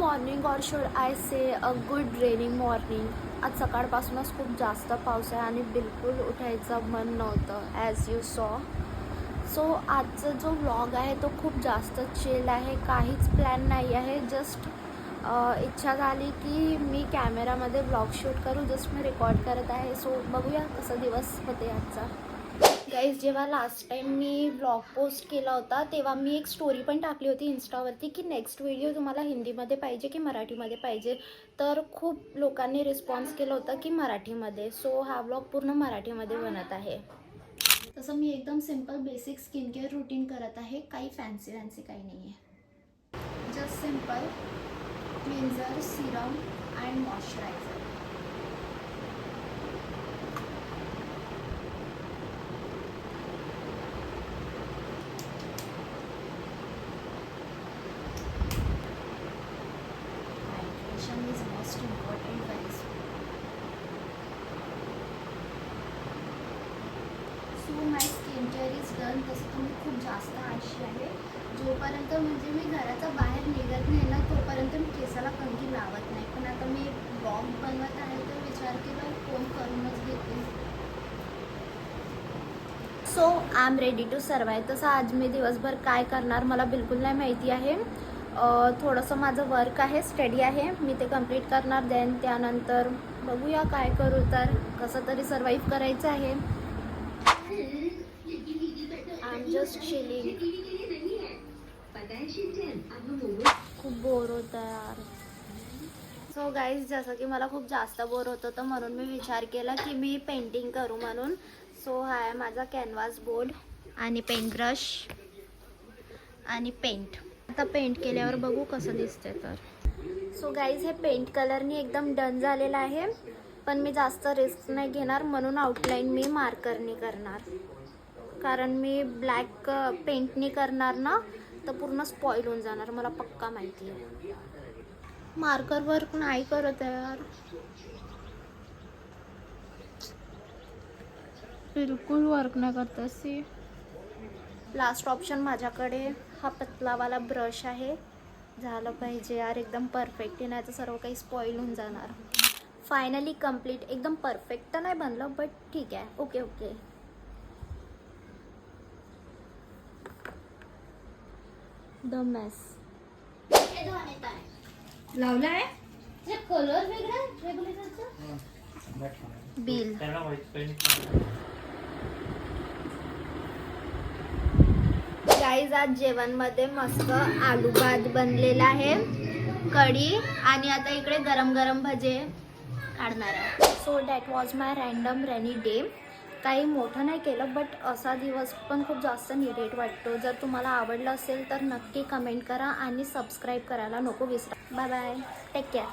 Morning और should I say a good raining morning. आज सकाळपासूनच खूप जास्त पाऊस आहे आणि बिलकुल उठायचं मन नव्हतं ॲज यू सॉ. सो आजचा जो व्लॉग आहे तो खूप जास्त चिल आहे. काहीच प्लॅन नाही आहे. जस्ट इच्छा झाली की मी कॅमेरामध्ये व्लॉग शूट करू. जस्ट मी रेकॉर्ड करत आहे. सो बघूया कसा दिवस होते आजचा. गाईज, जेव्हा लास्ट टाईम मी व्लॉग पोस्ट केला होता तेव्हा मी एक स्टोरी पण टाकली होती इंस्टावरती की नेक्स्ट व्हिडिओ तुम्हाला हिंदीमध्ये पाहिजे की मराठीमध्ये पाहिजे. तर खूप लोकांनी रिस्पॉन्स केलं होतं की मराठीमध्ये. सो हा व्लॉग पूर्ण मराठीमध्ये बनत आहे. तसं मी एकदम simple basic skin care routine करत आहे. काही फॅन्सी काही नाही आहे. Just simple cleanser, Serum and moisturiser. is most important guys. So my skin care is done. तसं तर मी खूप जास्त आळशी आहे. जोपर्यंत म्हणजे मी घराच्या बाहेर निघत नाही ना तोपर्यंत मी केसाला कंघी लावत नाही. पण आता मी ब्लॉग बनवत आहे तर विचार केला फोन करूनच घेते. So I am ready to survive. तसं आज मी दिवसभर काय करणार मला बिलकुल नाही माहिती आहे. थोडंसं माझं वर्क आहे, स्टडी आहे, मी ते कंप्लीट करणार. देन त्यानंतर बघूया काय करू. तर कसं तरी सर्वाईव्ह करायचं आहे. I am just chilling. खूप बोर होतं यार. सो गाईज, जसं की मला खूप जास्त बोर होत होतं म्हणून मी विचार केला की मी पेंटिंग करू म्हणून. सो हा आहे माझा कॅनव्हास बोर्ड आणि पेंट ब्रश आणि पेंट. आता पेंट केल्यावर बघू कसं दिसते. तर सो गाईज, हे पेंट कलरनी एकदम डन झालेलं आहे. पण मी जास्त रिस्क नाही घेणार म्हणून आउटलाईन मी मार्करनी करणार. कारण मी ब्लॅक पेंटनी करणार ना तर पूर्ण स्पॉइल होऊन जाणार, मला पक्का माहिती आहे. मार्कर वर्क नाही करत आहे यार, बिलकुल वर्क नाही करत असे. लास्ट ऑप्शन माझ्याकडे हा पतलावाला ब्रश आहे. झालं पाहिजे यार एकदम परफेक्ट. नाही तर सर्व काही स्पॉइल होऊन जाणार. Finally complete. एकदम परफेक्ट तर नाही बनलं बट ठीक आहे. Okay okay. द मेस लावला आहे कलर वेगळा रेग्युलेटरचा. बिल. गाईज, आज जेवणमध्ये मस्त आलू भात बनलेला आहे, कढी आणि आता इकडे गरम गरम भजे काढणार आहे. So that was my random rainy day. काही मोठं नाही केलं बट असा दिवस पण खूप जास्त निरेट वाटतो. जर तुम्हाला आवडलं असेल तर नक्की कमेंट करा आणि सबस्क्राईब करायला नको विसरा. Bye bye. Take care.